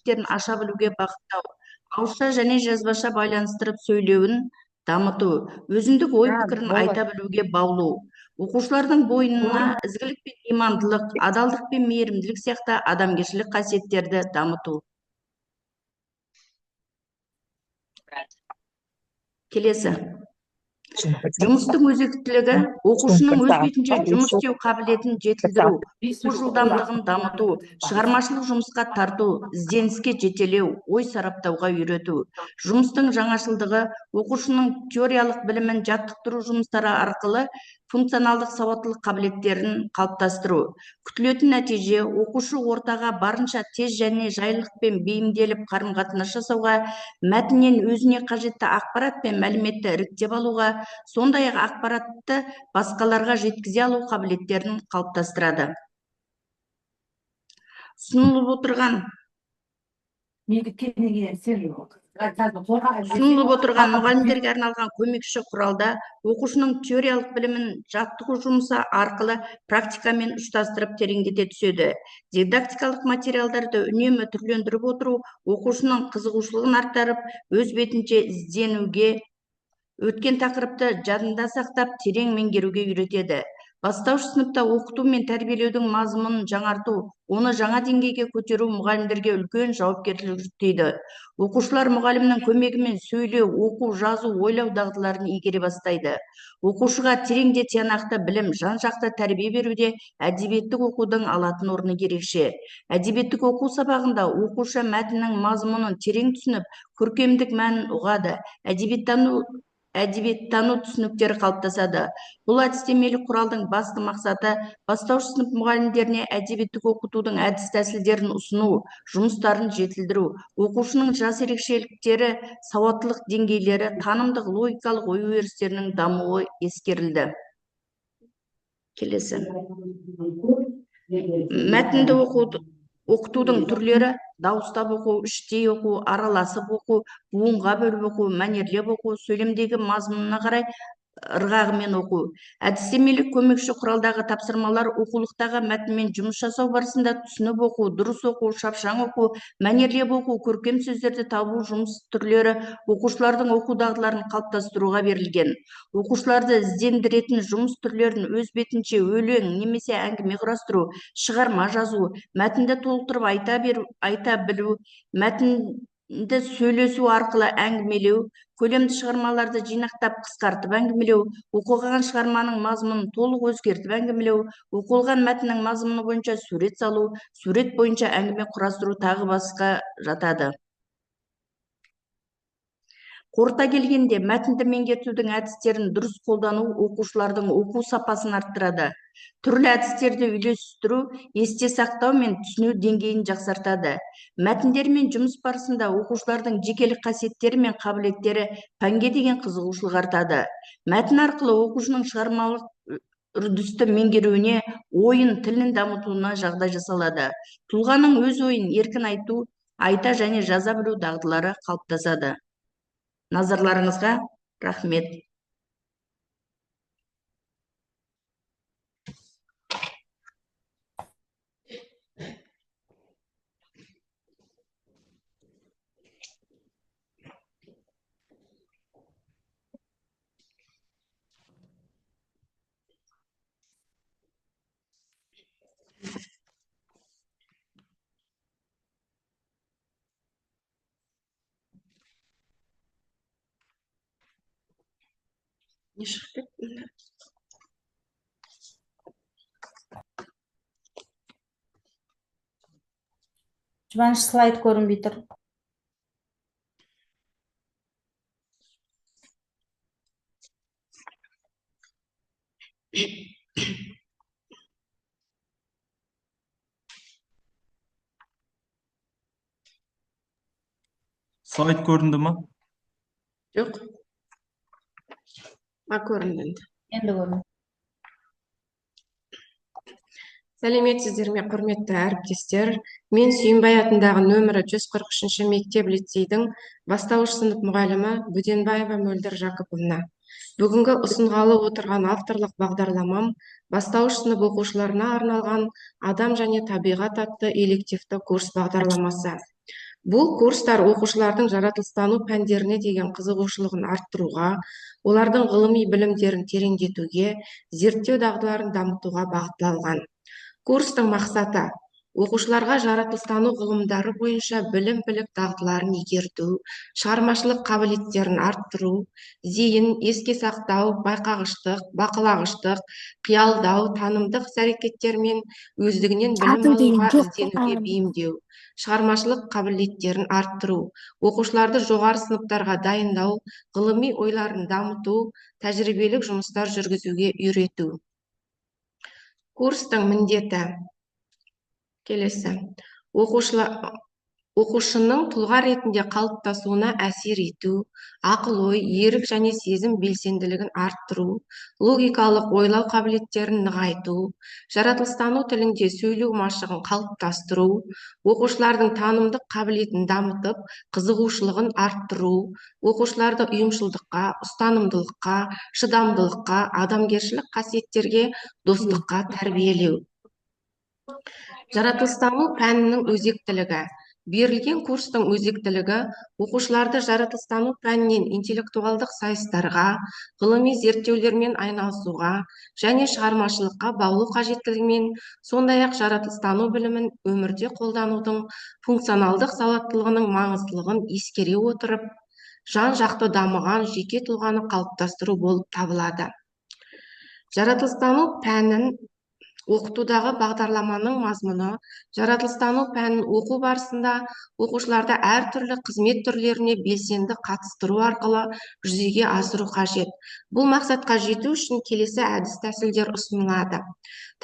ерекшеліктерін аша білуге бағыттау, ауызша және жазбаша байланыстырып сөйлеуін дамыту, өзіндік ой пікірін айта білуге баулу, оқушылардың бойына ізгілік пен имандылық, адалдық пен мейірімділік сияқты адамгершілік қасиеттерді дамыту. Келесі. Жұмыстың өзектілігі, оқушының өз бетінше жұмыс істеу қабілетін жетілдіру, оқу жылдамдығын дамыту, шығармашылық жұмысқа тарту, ізденіске жетелеу, ой сараптауға үйрету. Жұмыстың жаңашылдығы, оқушының теориялық білімін жаттықтыру жұмыстары арқылы функционалдық сауаттылық қабілеттерін қалыптастыру. Күтілетін нәтиже, оқушы ортаға барынша тез және жайлылықпен бейімделіп қарым-қатынас жасауға, мәтіннен өзіне қажетті ақпарат пен мәліметті іріктеп алуға, сондай-ақ ақпаратты басқаларға жеткізе алу қабілеттерін қалыптастырады. Ұсынылып отырған мұғалімдерге арналған көмекші құралда оқушының теориялық білімін жаттығу жұмысы арқылы практикамен ұштастырып тереңдете түседі. Дидактикалық материалдарды үнемі түрлендіріп отыру оқушының қызығушылығын арттырып, өз бетінше ізденуге, өткен тақырыпты жадында сақтап, терең меңгеруге үйретеді. Бастауыш сыныпта оқыту мен тәрбиелеудің мазмұнын жаңарту, оны жаңа деңгейге көтеру мұғалімдерге үлкен жауапкершілік жүктейді. Оқушылар мұғалімнің көмегімен сөйлеу, оқу, жазу, ойлау дағдыларын игере бастайды. Оқушыға терең де тиянақты білім, жан-жақты тәрбие беруде әдебиеттік оқудың алатын орны ерекше. Әдебиеттік оқу сабағында оқушы мәтіннің мазмұнын терең түсініп, көркемдік мәнін ұғады, әдебиеттану түсініктері қалыптасады. Бұл әдістемелік құралдың басты мақсаты бастауыш сынып мұғалімдеріне әдебиеттік оқытудың әдіс тәсілдерін ұсыну, жұмыстарын жетілдіру, оқушының жас ерекшеліктері, сауаттылық деңгейлері, танымдық логикалық ой өрістерінің дамуы ескерілді. Келесі. Мәтінді оқытудың түрлері: дауыстап оқу, іштей оқу, араласып оқу, буынға бөліп оқу, мәнерлеп оқу, сөйлемдегі мазмұнына қарай ырғағымен оқу. Әдістемелік көмекші құралдағы тапсырмалар оқулықтағы мәтінмен жұмыс жасау барысында түсініп оқу, дұрыс оқу, шапшаң оқу, мәнерлеп оқу, көркем сөздерді табу жұмыс түрлері оқушылардың оқу дағдыларын қалыптастыруға берілген. Оқушыларды іздендіретін жұмыс түрлерін өз бетінше өлең немесе әңгіме құрастыру, шығарма жазу, мәтінді толықтырып айта білу, мәтінді сөйлесу арқылы әңгімелеу, көлемді шығармаларды жинақтап қысқартып әңгімелеу, оқылған шығарманың мазмұнын толық өзгертіп әңгімелеу, оқылған мәтіннің мазмұны бойынша сурет салу, сурет бойынша әңгіме құрастыру тағы басқа жатады. Қорыта келгенде, мәтінді меңгертудің әдістерін дұрыс қолдану оқушылардың оқу сапасын арттырады. Түрлі әдістерді үйлестіру, есте сақтау мен түсіну деңгейін жақсартады. Мәтіндермен жұмыс барысында оқушылардың жекелік қасиеттері мен қабілеттері, пәнге деген қызығушылық артады. Мәтін арқылы оқушының шығармалық үрдісті меңгеруіне, ойын, тілін дамытуына жағдай жасалады. Тұлғаның өз ойын еркін айта және жаза білу дағдылары қалыптасады. Назарларыңызға рахмет. Жұбаныш, слайд көрінбей тұр. Слайд көрінді ма? Жоқ. Көрінді. Енді көрінді. Сәлеметсіздер ме, құрметті әріптестер. Мен Сүйінбай атындағы нөмірі 143 мектеп-лицейдің бастауыш сынып мұғалімі Буденбаева Мөлдір Жақыповна. Бүгінгі ұсынғалы отырған авторлық бағдарламам бастауыш сынып оқушыларына арналған адам және табиғат атты элективті курс бағдарламасы. Бұл курстар оқушылардың жаратылыстану пәндеріне деген қызығушылығын арттыруға, олардың ғылыми білімдерін тереңдетуге, зерттеу дағдыларын дамытуға бағытталған. Курстың мақсаты оқушыларға жаратылыстану ғылымдары бойынша білім білік дағдыларын игерту, шығармашылық қабілеттерін арттыру, зейін, еске сақтау, байқағыштық, бақылағыштық, қиялдау, танымдық іс-әрекеттер мен өздігінен білім алуға ізденуге бейімдеу, шығармашылық қабілеттерін арттыру, оқушыларды жоғары сыныптарға дайындау, ғылыми ойларын дамыту, тәжірибелік жұмыстар жүргізуге үйрету. Курстың міндеті. Келесі. Оқушының тұлға ретінде қалыптасуына әсер ету, ақыл-ой, ерік және сезім белсенділігін арттыру, логикалық ойлау қабілеттерін нығайту, жаратылыстану тілінде сөйлеу машығын қалыптастыру, оқушылардың танымдық қабілетін дамытып, қызығушылығын арттыру, оқушыларды ұйымшылдыққа, ұстанымдылыққа, шыдамдылыққа, адамгершілік қасиеттерге, достыққа тәрбиелеу. Жаратылыстану пәнінің өзектілігі. Берілген курстың өзектілігі оқушыларды жаратылыстану пәнінен интеллектуалдық сайыстарға, ғылыми зерттеулермен айналысуға және шығармашылыққа баулу қажеттілігімен, сондай-ақ жаратылыстану білімін өмірде қолданудың функционалдық сауаттылығының маңыздылығын ескере отырып, жан-жақты дамыған жеке тұлғаны қалыптастыру болып табылады. Жаратылыстану пәнін оқытудағы бағдарламаның мазмұны жаратылыстану пәнін оқу барысында оқушыларды әртүрлі қызмет түрлеріне белсенді қатыстыру арқылы жүзеге асыру қажет. Бұл мақсатқа жету үшін келесі әдіс тәсілдер ұсынылады.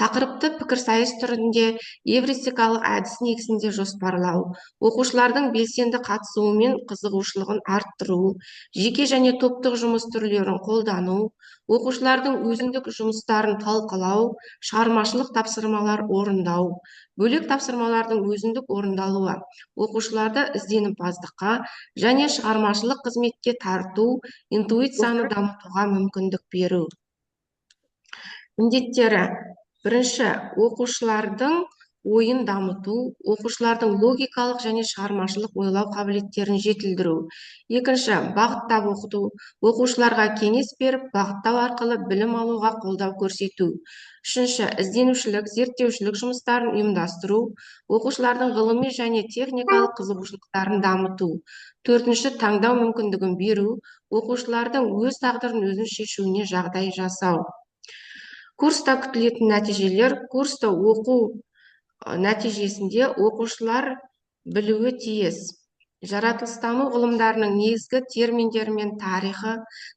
Тақырыпты пікірсайыс түрінде эвристикалық әдіс негізінде жоспарлау, оқушылардың белсенді қатысуы мен қызығушылығын арттыру, жеке және топтық жұмыс түрлерін қолдану, оқушылардың өзіндік жұмыстарын талқылау, шығармашылық тапсырмалар орындау, бөлек тапсырмалардың өзіндік орындалуы, оқушыларды ізденімпаздыққа және шығармашылық қызметке тарту, интуицияны дамытуға мүмкіндік беру. Міндеттері. Бірінші, оқушылардың ойын дамыту, оқушылардың логикалық және шығармашылық ойлау қабілеттерін жетілдіру. Екінші, бағыттап оқыту, оқушыларға кеңес беріп, бағыттау арқылы білім алуға қолдау көрсету. Үшінші, ізденушілік, зерттеушілік жұмыстарын ұйымдастыру, оқушылардың ғылыми және техникалық қызығушылықтарын дамыту. Төртінші, таңдау мүмкіндігін беру, оқушылардың өз тағдырын өзі шешуіне жағдай жасау. Курста күтілетін нәтижелер. Курста оқу нәтижесінде оқушылар білуі тиіс. Жаратылыстану ғылымдарының негізгі терминдері мен тарихы,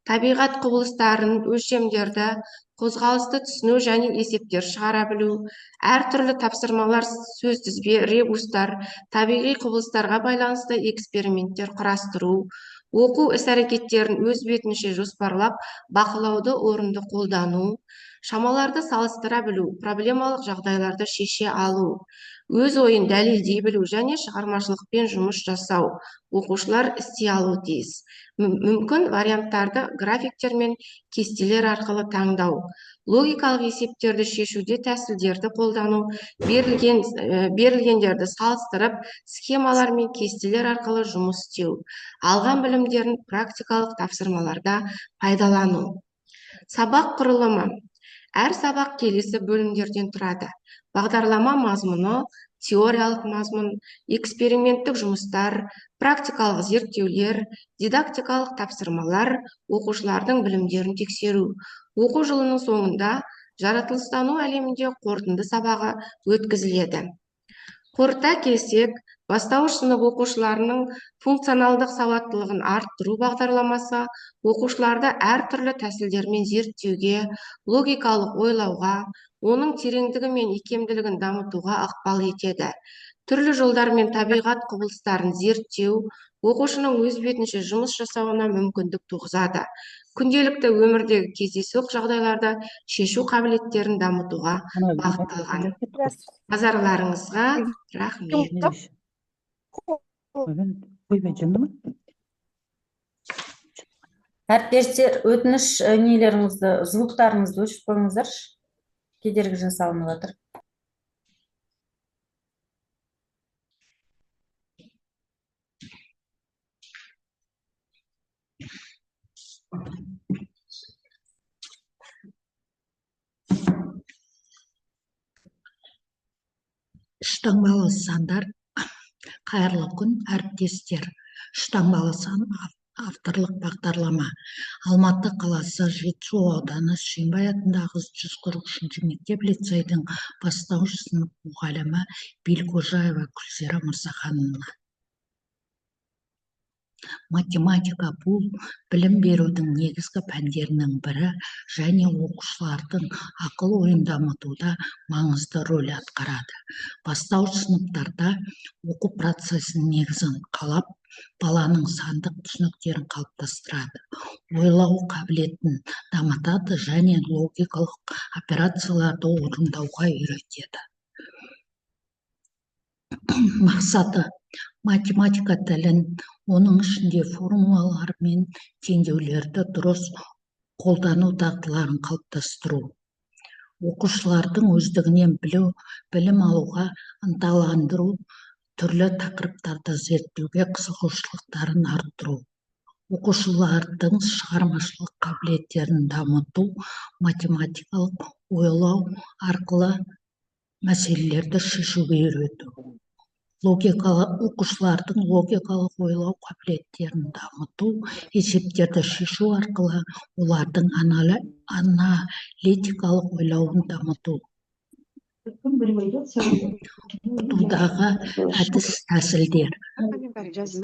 табиғат құбылыстарын, өлшемдерді, қозғалысты түсіну және есептер шығара білу, әртүрлі тапсырмалар, сөз тізбе, ребустар, табиғи құбылыстарға байланысты эксперименттер құрастыру, оқу іс-әрекеттерін өз бетінше жоспарлап, бақылауды орынды қолдану, шамаларды салыстыра білу, проблемалық жағдайларды шеше алу, өз ойын дәлелдей білу және шығармашылықпен жұмыс жасау. Оқушылар істей алуы тиіс. Мүмкін варианттарды графиктер мен кестелер арқылы таңдау. Логикалық есептерді шешуде тәсілдерді қолдану, берілгендерді салыстырып, схемалар мен кестелер арқылы жұмыс істеу. Алған білімдерін практикалық тапсырмаларда пайдалану. Сабақ құрылымы. Әр сабақ келесі бөлімдерден тұрады. Бағдарлама мазмұны, теориялық мазмұн, эксперименттік жұмыстар, практикалық зерттеулер, дидактикалық тапсырмалар, оқушылардың білімдерін тексеру. Оқу жылының соңында жаратылыстану әлемінде қорытынды сабағы өткізіледі. Қорыта келсек, бастауыш сынып оқушыларының функционалдық сауаттылығын арттыру бағдарламасы оқушыларды әртүрлі тәсілдермен зерттеуге, логикалық ойлауға, оның тереңдігі мен икемділігін дамытуға ықпал етеді. Түрлі жолдармен табиғат құбылыстарын зерттеу, оқушының өз бетінше жұмыс жасауына мүмкіндік туғызады. Күнделікті өмірдегі кездейсоқ жағдайларды шешу қабілеттерін дамытуға бағытталған. Назарларыңызға рахмет. Әріптестер, өтініш нелеріңізді, звуктарыңызды өшіріп қойыңыздаршы. Кедергі жасалынып жатыр. Штаңбалы сандар, қайырлы күн, әріптестер. Штаңбалы сан авторлық бағдарлама. Алматы қаласы Жетісу ауданы Сүйінбай атындағы 143-ші мектеп лицейдің бастауыш сынып мұғалімі Белкожаева Гүлзира Мырзахановна. Математика бұл білім берудің негізгі пәндерінің бірі және оқушылардың ақыл ойын дамытуда маңызды рөл атқарады. Бастауыш сыныптарда оқу процесінің негізін қалап, баланың сандық түсініктерін қалыптастырады, ойлау қабілетін дамытады және логикалық операцияларды орындауға үйретеді. Мақсаты: математика тілін, оның ішінде формулалар мен теңдеулерді дұрыс қолдану дағдыларын қалыптастыру. Оқушылардың өздігінен білім алуға ынталандыру, түрлі тақырыптарды зерттеуге қызығушылықтарын арттыру. Оқушылардың шығармашылық қабілеттерін дамыту, математикалық ойлау арқылы мәселелерді шешуге үйрету. Оқушылардың логикалық ойлау қабілеттерін дамыту, есептерді шешу арқылы олардың аналитикалық ойлауын дамыту. Оқытудағы әдіс тәсілдер: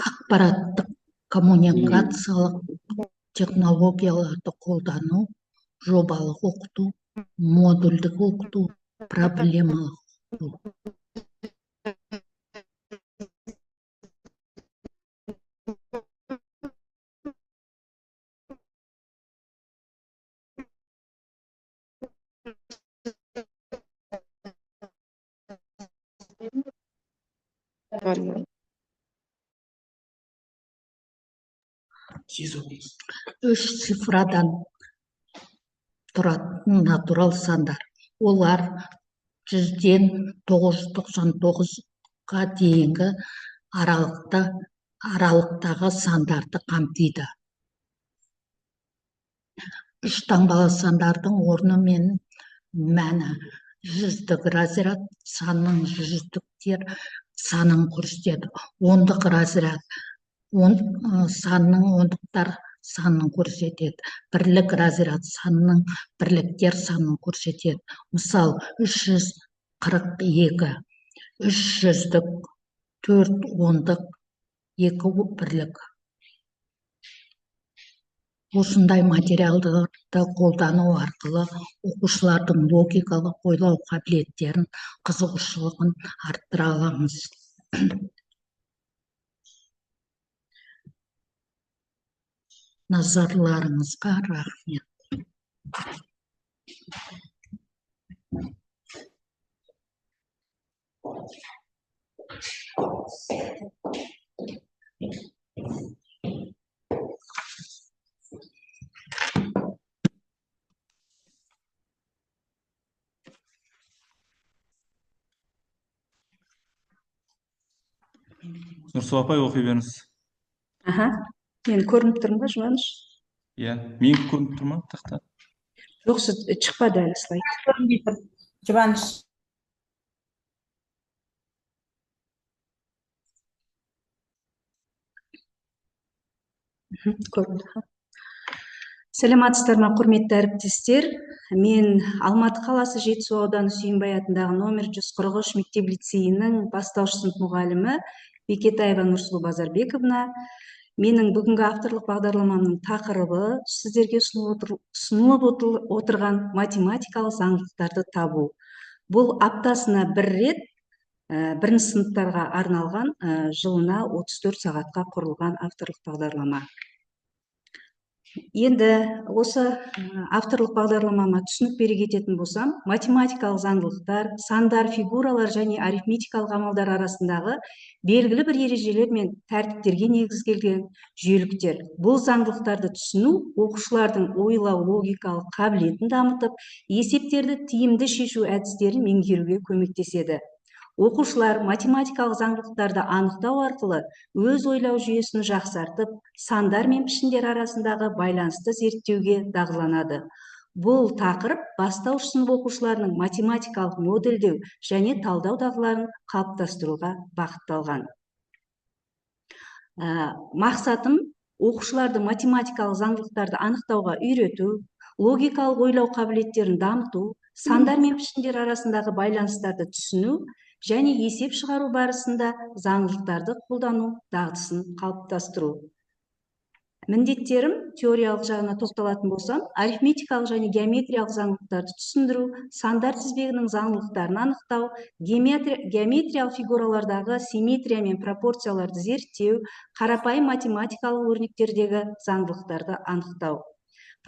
ақпараттық коммуникациялық технологияларды қолдану, жобалық оқыту, модульдік оқыту, проблемалық оқыту. Үш цифрадан тұратын натурал сандар. Олар 100-ден 999-ға дейінгі аралықтағы сандарды қамтиды. Үш таңбалы сандардың орны мен мәні: жүздік разряд санның жүздіктер санын көрсетеді. Ондық разряд санның ондықтар санын көрсетеді. Бірлік разряд санның бірліктер санын көрсетеді. Мысал, 342, 3 жүздік, 4 ондық, 2 бірлік. Осындай материалдарды қолдану арқылы оқушылардың логикалық ойлау қабілеттерін, қызығушылығын арттыра аламыз. Назарларыңызға рахмет. Нұрсұлу апай, оқи беріңіз. Мен көрініп тұрмын ба, Жұбаныш? Иә, мен көрініп тұр ма тақта? Жоқ, шықпады әлі слайд. Көрінбей тұр. Жұбаныш. Көрінді. Сәлематсыздар ма, құрметті әріптестер? Мен Алматы қаласы Жетісу ауданы Сүйінбай атындағы номер 143 мектеп лицейінің бастауыш сынып мұғалімі Бекетаева Нұрсұлу Базарбековна. Менің бүгінгі авторлық бағдарламамның тақырыбы сіздерге ұсынылып отырған математикалық заңдылықтарды табу. Бұл аптасына бір рет бірінші сыныптарға арналған жылына 34 сағатқа құрылған авторлық бағдарлама. Енді осы авторлық бағдарламама түсінік бере кететін болсам, математикалық заңдылықтар, сандар, фигуралар және арифметикалық амалдар арасындағы белгілі бір ережелер мен тәртіптерге негізделген жүйеліктер. Бұл заңдылықтарды түсіну оқушылардың ойлау логикалық қабілетін дамытып, есептерді тиімді шешу әдістерін меңгеруге көмектеседі. Оқушылар математикалық заңдылықтарды анықтау арқылы өз ойлау жүйесін жақсартып, сандар мен пішіндер арасындағы байланысты зерттеуге дағдыланады. Бұл тақырып бастауыш сынып оқушыларының математикалық модельдеу және талдау дағдыларын қалыптастыруға бағытталған. Мақсатым оқушыларды математикалық заңдылықтарды анықтауға үйрету, логикалық ойлау қабілеттерін дамыту, сандар мен пішіндер арасындағы байланыстарды түсіну және есеп шығару барысында заңдылықтарды қолдану дағдысын қалыптастыру. Міндеттерім теориялық жағына тоқталатын болсам, арифметикалық және геометриялық заңдылықтарды түсіндіру, сандар тізбегінің заңдылықтарын анықтау, геометриялық фигуралардағы симметрия мен пропорцияларды зерттеу, қарапайым математикалық өрнектердегі заңдылықтарды анықтау.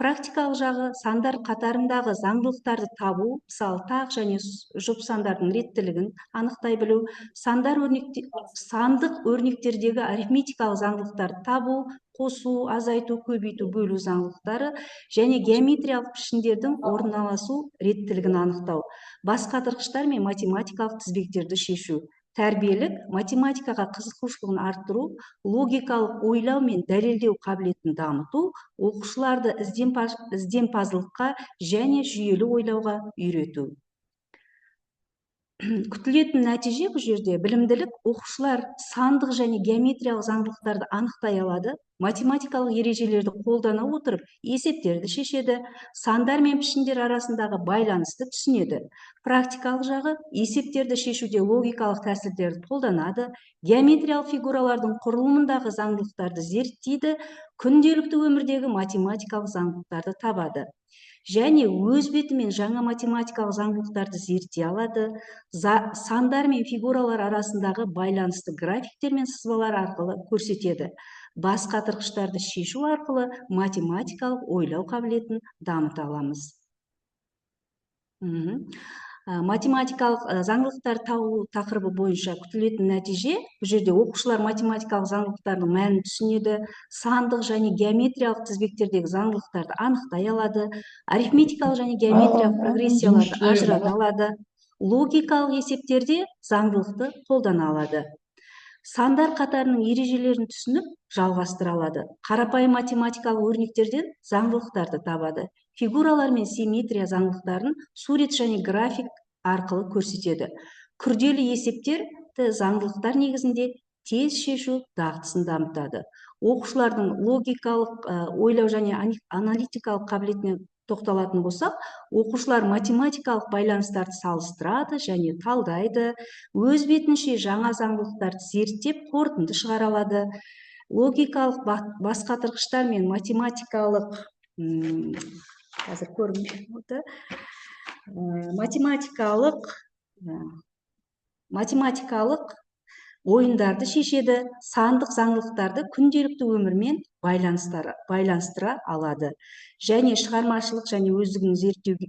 Практикалық жағы сандар қатарындағы заңдылықтарды табу, мысалы тақ және жұп сандардың реттілігін анықтай білу, сандық өрнектердегі арифметикалық заңдылықтарды табу, қосу, азайту, көбейту, бөлу заңдылықтары және геометриялық пішіндердің орналасу реттілігін анықтау, бас қатырғыштар мен математикалық тізбектерді шешу. Тәрбиелік математикаға қызығушылығын арттыру, логикалық ойлау мен дәлелдеу қабілетін дамыту, оқушыларды ізденімпаздылыққа және жүйелі ойлауға үйрету. Күтілетін нәтиже бұл жерде білімділік, оқушылар сандық және геометриялық заңдылықтарды анықтай алады, математикалық ережелерді қолдана отырып есептерді шешеді, сандар мен пішіндер арасындағы байланысты түсінеді. Практикалық жағы есептерді шешуде логикалық тәсілдерді қолданады, геометриялық фигуралардың құрылымындағы заңдылықтарды зерттейді, күнделікті өмірдегі математикалық заңдылықтарды табады. Және өз бетімен жаңа математикалық заңдылықтарды зерттей алады, сандар мен фигуралар арасындағы байланысты графиктер мен сызбалар арқылы көрсетеді. Бас қатырғыштарды шешу арқылы математикалық ойлау қабілетін дамыта аламыз. Математикалық заңдылықтар табу тақырыбы бойынша күтілетін нәтиже, бұл жерде оқушылар математикалық заңдылықтардың мәнін түсінеді, сандық және геометриялық тізбектердегі заңдылықтарды анықтай алады, арифметикалық және геометриялық прогрессияларды ажырата алады, логикалық есептерде заңдылықты қолдана алады. Сандар қатарының ережелерін түсініп, жалғастыра алады. Қарапайым математикалық өрнектерден заңдылықтарды табады. Фигуралар мен симметрия заңдылықтарын сурет және график арқылы көрсетеді. Күрделі есептерді заңдылықтар негізінде тез шешу дағдысын дамытады. Оқушылардың логикалық ойлау және аналитикалық қабілетіне тоқталатын болсақ, оқушылар математикалық байланыстарды салыстырады және талдайды, өз бетінше жаңа заңдылықтарды зерттеп қорытынды шығара алады. Логикалық бас қатырғыштар мен математикалық математикалық ойындарды шешеді, сандық заңдылықтарды күнделікті өмірмен байланыстыра алады. Және шығармашылық және өздігін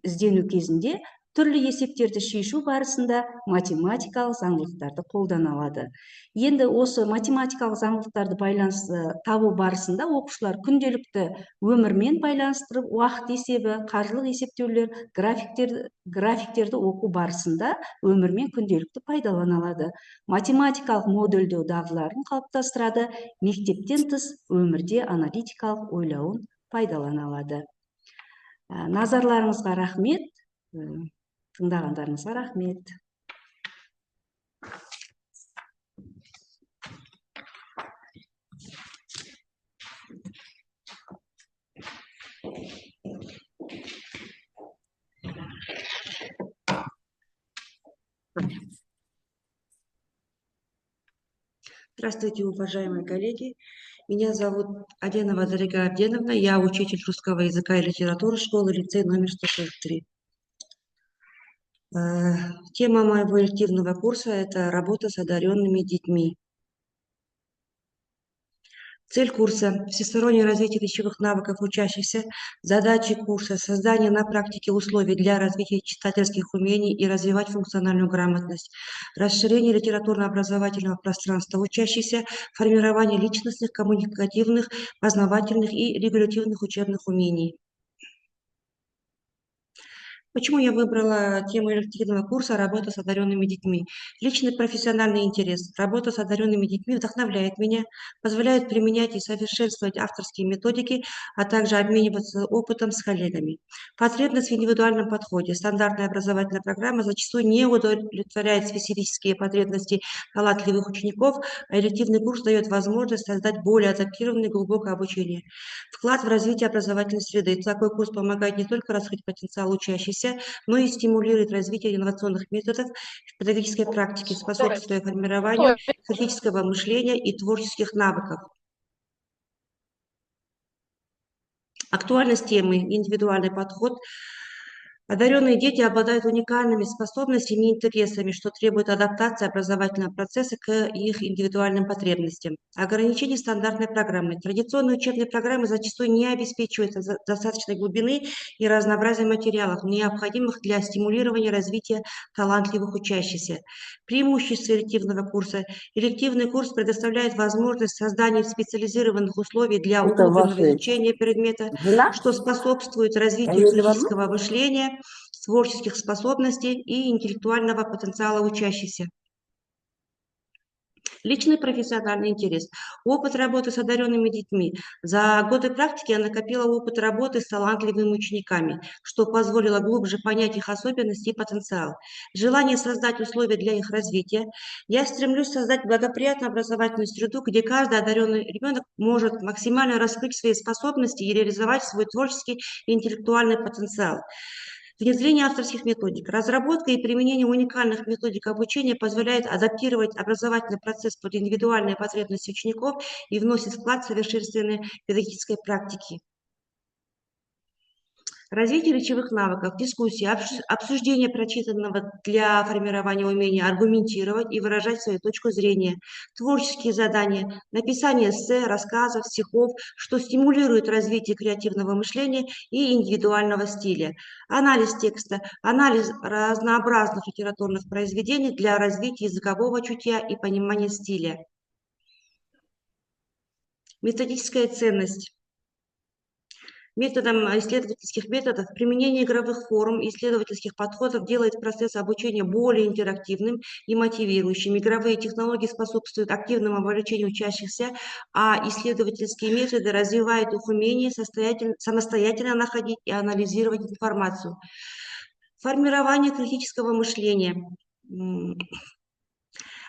іздену кезінде түрлі есептерді шешу барысында математикалық заңдылықтарды қолдана алады. Енді осы математикалық заңдылықтарды табу барысында оқушылар күнделікті өмірмен байланыстырып, уақыт есебі, қаржылық есептеулер, графиктерді оқу барысында өмірмен күнделікті пайдалана алады. Математикалық модельдеу дағдыларын қалыптастырады, мектептен тыс өмірде аналитикалық ойлауын пайдалана алады. Назарларыңызға рахмет. Тыңдағандарыңызға рахмет. Здравствуйте, уважаемые коллеги. Меня зовут Аденова Зарига Авденовна. Я учитель русского языка и литературы школы-лицей номер 143. Тема моего элективного курса – это работа с одаренными детьми. Цель курса – всестороннее развитие речевых навыков учащихся, задачи курса – создание на практике условий для развития читательских умений и развивать функциональную грамотность, расширение литературно-образовательного пространства учащихся, формирование личностных, коммуникативных, познавательных и регулятивных учебных умений. Почему я выбрала тему элективного курса «Работа с одаренными детьми»? Личный профессиональный интерес. Работа с одаренными детьми вдохновляет меня, позволяет применять и совершенствовать авторские методики, а также обмениваться опытом с коллегами. Потребность в индивидуальном подходе. Стандартная образовательная программа зачастую не удовлетворяет специфические потребности талантливых учеников, а элективный курс дает возможность создать более адаптированное и глубокое обучение. Вклад в развитие образовательной среды. Такой курс помогает не только раскрыть потенциал учащихся, но и стимулирует развитие инновационных методов в педагогической практике, способствуя формированию критического мышления и творческих навыков. Актуальность темы, индивидуальный подход. Одаренные дети обладают уникальными способностями и интересами, что требует адаптации образовательного процесса к их индивидуальным потребностям. Ограничение стандартной программы. Традиционные учебные программы зачастую не обеспечивают достаточной глубины и разнообразия материалов, необходимых для стимулирования развития талантливых учащихся. Преимущества элективного курса. Элективный курс предоставляет возможность создания специализированных условий для Это углубленного ваша изучения предмета, жена? что способствует развитию Фамилия критического мышления, творческих способностей и интеллектуального потенциала учащихся. Личный профессиональный интерес. Опыт работы с одаренными детьми. За годы практики я накопила опыт работы с талантливыми учениками, что позволило глубже понять их особенности и потенциал. Желание создать условия для их развития. Я стремлюсь создать благоприятную образовательную среду, где каждый одаренный ребенок может максимально раскрыть свои способности и реализовать свой творческий и интеллектуальный потенциал. Внедрение авторских методик. Разработка и применение уникальных методик обучения позволяет адаптировать образовательный процесс под индивидуальные потребности учеников и вносит вклад в совершенствование педагогической практики. Развитие речевых навыков, дискуссии, обсуждение прочитанного для формирования умения аргументировать и выражать свою точку зрения, творческие задания, написание эссе, рассказов, стихов, что стимулирует развитие креативного мышления и индивидуального стиля, анализ текста, анализ разнообразных литературных произведений для развития языкового чутья и понимания стиля. Методическая ценность. Методом исследовательских методов применение игровых форм и исследовательских подходов делает процесс обучения более интерактивным и мотивирующим. Игровые технологии способствуют активному вовлечению учащихся, а исследовательские методы развивают их умение самостоятельно находить и анализировать информацию. Формирование критического мышления.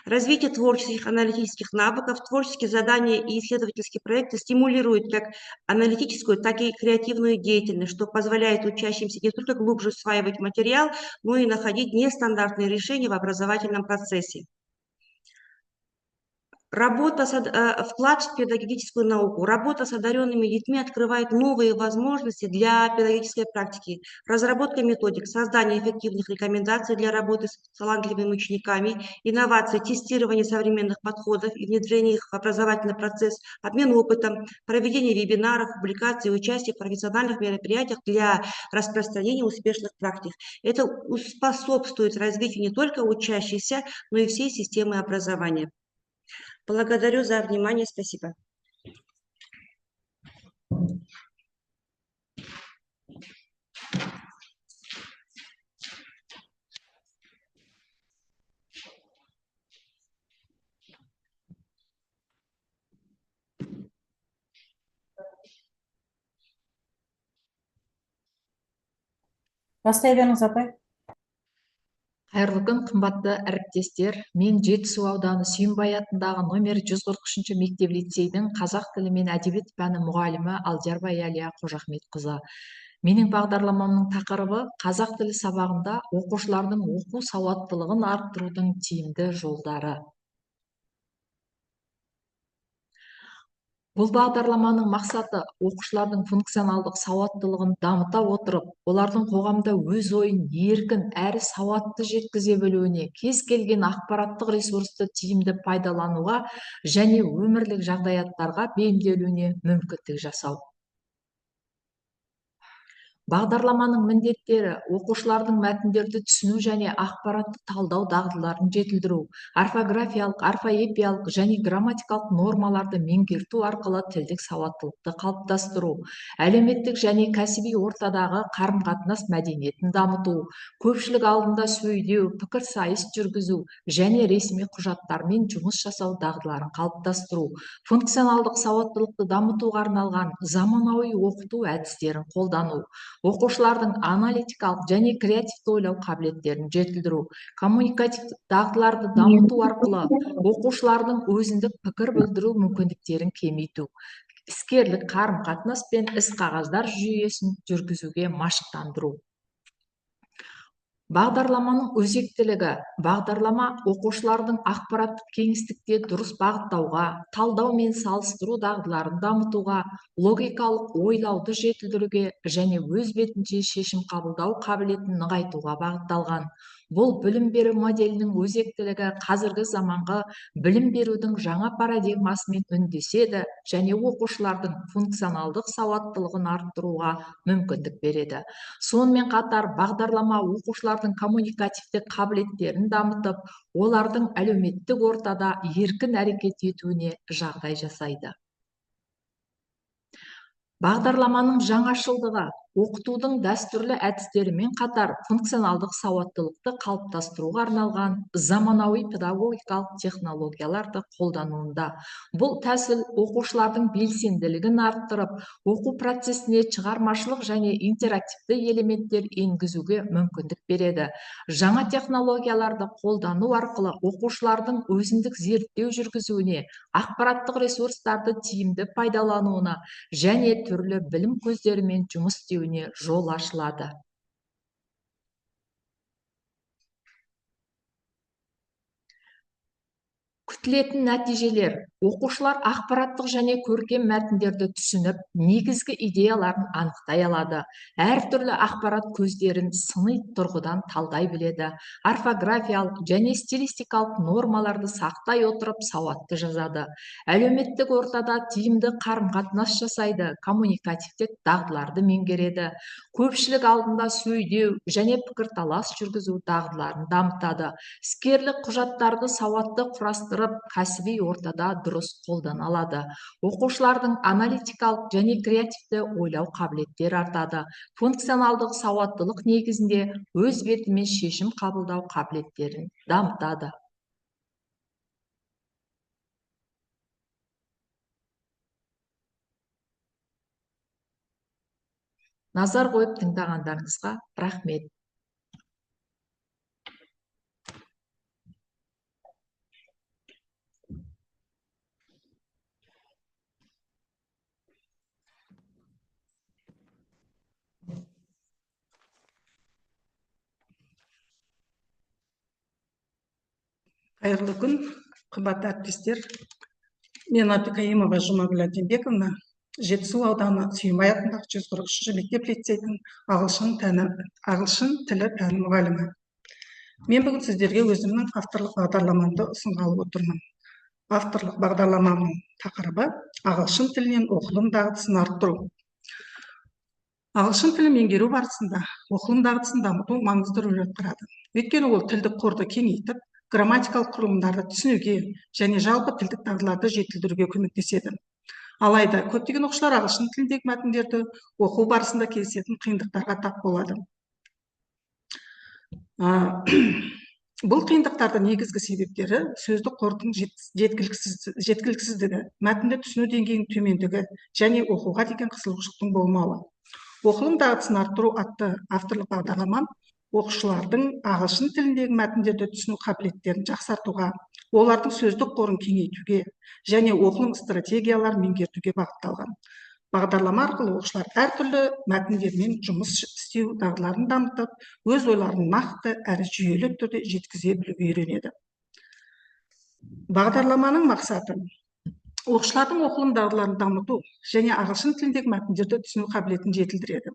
Развитие творческих аналитических навыков, творческие задания и исследовательские проекты стимулируют как аналитическую, так и креативную деятельность, что позволяет учащимся не только глубже усваивать материал, но и находить нестандартные решения в образовательном процессе. Вклад в педагогическую науку. Работа с одаренными детьми открывает новые возможности для педагогической практики. Разработка методик, создание эффективных рекомендаций для работы с талантливыми учениками, инновации, тестирование современных подходов и внедрение их в образовательный процесс, обмен опытом, проведение вебинаров, публикаций и участие в профессиональных мероприятиях для распространения успешных практик. Это способствует развитию не только учащихся, но и всей системы образования. Благодарю за внимание. Спасибо. Бастай беріңіз, апай. Қайырлы күн, қымбатты әріптестер. Мен Жетісу ауданы Сүйінбай атындағы номер 143 мектеп-лицейдің қазақ тілі мен әдебиет пәні мұғалімі Алдиярбай Әлия Қожахметқызы. Менің бағдарламамның тақырыбы қазақ тілі сабағында оқушылардың оқу сауаттылығын арттырудың тиімді жолдары. Бұл бағдарламаның мақсаты оқушылардың функционалдық сауаттылығын дамыта отырып, олардың қоғамда өз ойын еркін әрі сауатты жеткізе білуіне, кез келген ақпараттық ресурсты тиімді пайдалануға және өмірлік жағдаяттарға бейімделуіне мүмкіндік жасау. Бағдарламаның міндеттері оқушылардың мәтіндерді түсіну және ақпаратты талдау дағдыларын жетілдіру, орфографиялық, орфоэпиялық және грамматикалық нормаларды меңгерту арқылы тілдік сауаттылықты қалыптастыру, әлеуметтік және кәсіби ортадағы қарым-қатынас мәдениетін дамыту, көпшілік алдында сөйлеу, пікірсайыс жүргізу және ресми құжаттармен жұмыс жасау дағдыларын қалыптастыру, функционалдық сауаттылықты дамытуға арналған заманауи оқыту әдістерін қолдану, оқушылардың аналитикалық және креативті ойлау қабілеттерін жетілдіру, коммуникативтік дағдыларды дамыту арқылы оқушылардың өзіндік пікір білдіру мүмкіндіктерін кеңейту, іскерлік қарым-қатынас пен іс-қағаздар жүйесін жүргізуге машықтандыру. Бағдарламаның өзектілігі. Бағдарлама оқушылардың ақпараттық кеңістікте дұрыс бағыттауға, талдау мен салыстыру дағдыларын дамытуға, логикалық ойлауды жетілдіруге және өз бетінше шешім қабылдау қабілетін нығайтуға бағытталған. Бұл білім беру моделінің өзектілігі қазіргі заманғы білім берудің жаңа парадигмасымен үндеседі және оқушылардың функционалдық сауаттылығын арттыруға мүмкіндік береді. Сонымен қатар бағдарлама оқушылардың коммуникативтік қабілеттерін дамытып, олардың әлеуметтік ортада еркін әрекет етуіне жағдай жасайды. Бағдарламаның жаңашылдығы оқытудың дәстүрлі әдістерімен қатар функционалдық сауаттылықты қалыптастыруға арналған заманауи педагогикалық технологияларды қолдануында. Бұл тәсіл оқушылардың белсенділігін арттырып, оқу процесіне шығармашылық және интерактивті элементтер енгізуге мүмкіндік береді. Жаңа технологияларды қолдану арқылы оқушылардың өзіндік зерттеу жүргізуіне, ақпараттық ресурстарды тиімді пайдалануына және түрлі білім көздерімен жұмыс істеуіне жол ашылады. Күтілетін нәтижелер. Оқушылар ақпараттық және көркем мәтіндерді түсініп, негізгі идеяларын анықтай алады. Әртүрлі ақпарат көздерін сыни тұрғыдан талдай біледі. Орфографиялық және стилистикалық нормаларды сақтай отырып сауатты жазады. Әлеуметтік ортада тиімді қарым-қатынас жасайды, коммуникативтік дағдыларды меңгереді. Көпшілік алдында сөйлеу және пікірталас жүргізу дағдыларын дамытады. Іскерлік құжаттарды сауатты құрастырып, кәсіби ортада дұрыс қолдана алады. Оқушылардың аналитикалық және креативті ойлау қабілеттері артады. Функционалдық сауаттылық негізінде өз бетімен шешім қабылдау қабілеттерін дамытады. Назар қойып тыңдағандарыңызға рахмет. Қайырлы күн, қымбатты әріптестер. Мен Абдыкаимова Жұмагүл Әдембековна, Жетісу ауданы Сүйінбай атындағы 143-ші мектеп лицейдің ағылшын тілі пәні мұғалімі. Мен бүгін сіздерге өзімнің авторлық бағдарламамды ұсынғалы отырмын. Авторлық бағдарламамның тақырыбы ағылшын тілінен оқылым дағдысын арттыру. Ағылшын тілін меңгеру барысында оқылым дағдысын дамыту маңызды рөл атқарады. Өйткені ол тілдік қорды кеңейтіп, грамматикалық құрылымдарды түсінуге және жалпы тілдік дағдыларды жетілдіруге көмектеседі. Алайда көптеген оқушылар ағылшын тіліндегі мәтіндерді оқу барысында кездесетін қиындықтарға тап болады. Бұл қиындықтардың негізгі себептері сөздік қордың жеткіліксіздігі, мәтінді түсіну деңгейінің төмендігі және оқуға деген қызығушылықтың болмауы. Оқылым дағдысын арттыру атты авторлық бағдарламам оқушылардың ағылшын тіліндегі мәтіндерді түсіну қабілеттерін жақсартуға, олардың сөздік қорын кеңейтуге және оқылым стратегияларын меңгертуге бағытталған. Бағдарлама арқылы оқушылар әртүрлі мәтіндермен жұмыс істеу дағдыларын дамытып, өз ойларын нақты әрі жүйелі түрде жеткізе білуге үйренеді. Бағдарламаның мақсаты оқушылардың оқылым дағдыларын дамыту және ағылшын тіліндегі мәтіндерді түсіну қабілетін жетілдіреді.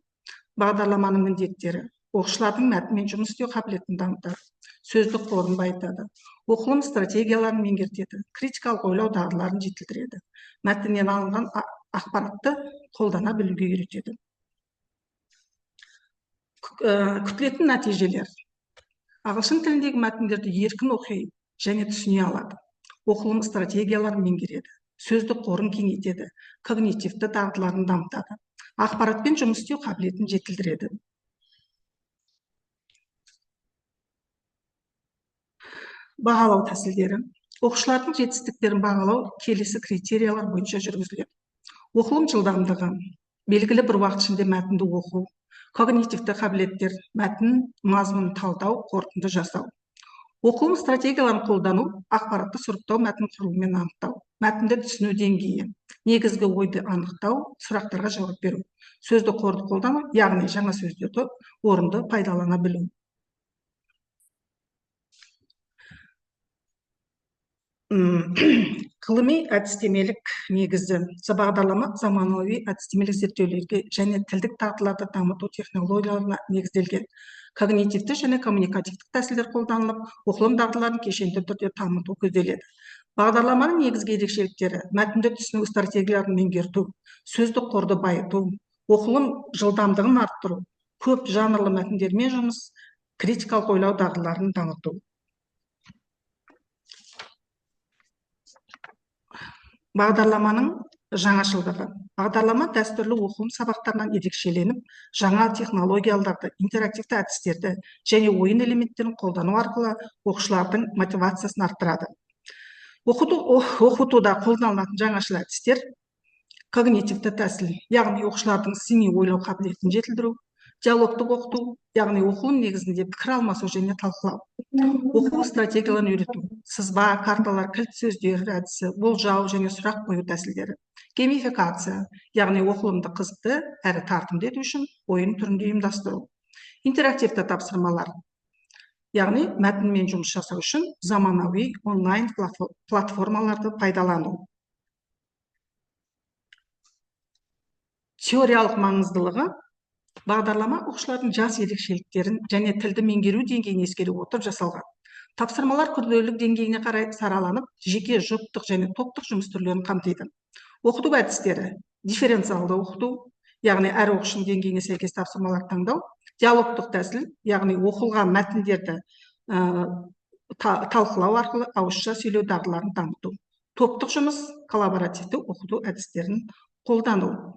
Бағдарламаның міндеттері оқушылардың мәтінмен жұмыс істеу қабілетін дамытады, сөздік қорын байытады, оқылым стратегияларын меңгертеді, критикалық ойлау дағдыларын жетілдіреді, мәтіннен алынған ақпаратты қолдана білуге үйретеді. Күтілетін нәтижелер. Ағылшын тіліндегі мәтіндерді еркін оқи және түсіне алады. Оқылым стратегияларын меңгереді. Сөздік қорын кеңейтеді. Когнитивті дағдыларын дамытады. Ақпаратпен жұмыс істеу қабілетін жетілдіреді. Бағалау тәсілдері. Оқушылардың жетістіктерін бағалау келесі критериялар бойынша жүргізіледі. Оқылым жылдамдығы, белгілі бір уақыт ішінде мәтінді оқу, когнитивті қабілеттер, мәтін мазмұнын талдау, қорытынды жасау. Оқылым стратегияларын қолдану, ақпаратты сұрыптау, мәтін құрылымын анықтау, мәтінді түсіну деңгейі, негізгі ойды анықтау, сұрақтарға жауап беру, сөзді қорды қолдану, яғни жаңа сөздерді орынды пайдалана білу. Ғылыми әдістемелік негізі. Бағдарлама заманауи әдістемелік зерттеулерге және тілдік дағдыларды дамыту технологияларына негізделген. Когнитивті және коммуникативтік тәсілдер қолданылып, оқылым дағдыларын кешенді түрде дамыту көзделеді. Бағдарламаның негізгі ерекшеліктері: мәтінді түсіну стратегияларын меңгерту, сөздік қорды байыту, оқылым жылдамдығын арттыру, көп жанрлы мәтіндермен жұмыс, критикалық ойлау дағдыларын дамыту. Бағдарламаның жаңашылдығы. Бағдарлама дәстүрлі оқылым сабақтарынан ерекшеленіп, жаңа технологияларды, интерактивті әдістерді және ойын элементтерін қолдану арқылы оқушылардың мотивациясын арттырады. Оқытуда қолданылатын жаңашыл әдістер: когнитивті тәсіл, яғни оқушылардың сыни ойлау қабілетін жетілдіру; диалогтық оқыту, яғни оқылым негізінде пікір алмасу және талқылау; оқу стратегияларын үйрету, сызба, карталар, кілт сөздер әдісі, болжау және сұрақ қою тәсілдері; геймификация, яғни оқылымды қызықты әрі тартымды ету үшін ойын түрінде ұйымдастыру; интерактивті тапсырмалар, яғни мәтінмен жұмыс жасау үшін заманауи онлайн платформаларды пайдалану. Теориялық маңыздылығы. Бағдарлама оқушылардың жас ерекшеліктерін және тілді меңгеру деңгейін ескере отырып жасалған. Тапсырмалар күрделілік деңгейіне қарай сараланып, жеке, жұптық және топтық жұмыс түрлерін қамтиды. Оқыту әдістері: дифференциалды оқыту, яғни әр оқушының деңгейіне сәйкес тапсырмалар таңдау; диалогтық тәсіл, яғни оқылған мәтіндерді талқылау арқылы ауызша сөйлеу дағдыларын дамыту; топтық жұмыс, коллаборативті оқыту әдістерін қолдану.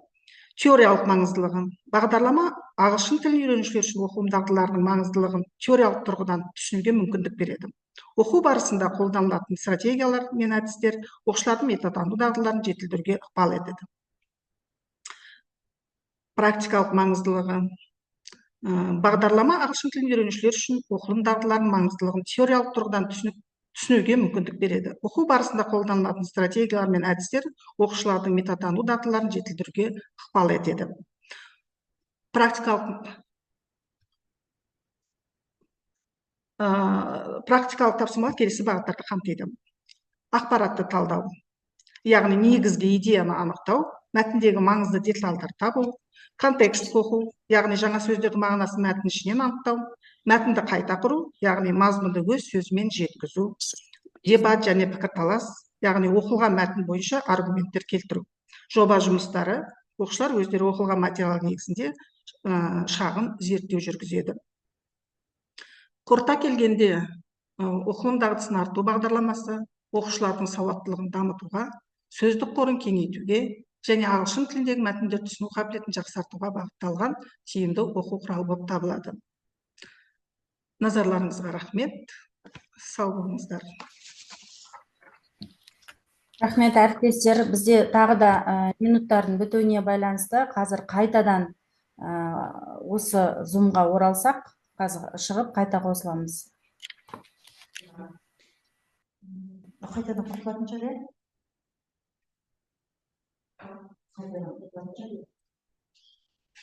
Теориялық маңыздылығы. Бағдарлама ағылшын тілін үйренушілер үшін оқылым дағдыларының маңыздылығын теориялық тұрғыдан түсінуге мүмкіндік береді. Оқу барысында қолданылатын стратегиялар мен әдістер оқушылардың метатану дағдыларын жетілдіруге ықпал етеді. Практикалық маңыздылығы. Бағдарлама ағылшын тілін үйренушілер үшін оқылым дағдыларының маңыздылығын теориялық тұрғыдан түсінуге мүмкіндік береді. Оқу барысында қолданылатын стратегиялар мен әдістер оқушылардың метатану дағдыларын жетілдіруге ықпал етеді. Практикалық тапсырмалар келесі бағыттарды қамтиды. Ақпаратты талдау, яғни негізгі идеяны анықтау, мәтіндегі маңызды детальдарды табу; контекст оқу, яғни жаңа сөздердің мағынасын мәтін ішінен анықтау; мәтінді қайта құру, яғни мазмұнды өз сөзімен жеткізу; дебат және пікірталас, яғни оқылған мәтін бойынша аргументтер келтіру. Жоба жұмыстары: оқушылар өздері оқылған материал негізінде шағын зерттеу жүргізеді. Қорыта келгенде, оқылым дағдысын арту бағдарламасы оқушылардың сауаттылығын дамытуға, сөздік қорын кеңейтуге және ағылшын тіліндегі мәтіндерді түсіну қабілетін жақсартуға бағытталған тиімді оқу құралы болып табылады. Назарларыңызға рахмет. Сау болыңыздар. Рахмет, әріптестер. Бізде тағы да минуттардың бітуіне байланысты қазір қайтадан осы зумға оралсақ, қазір шығып қайта қосыламыз. Қайтадан қосылатын шығар?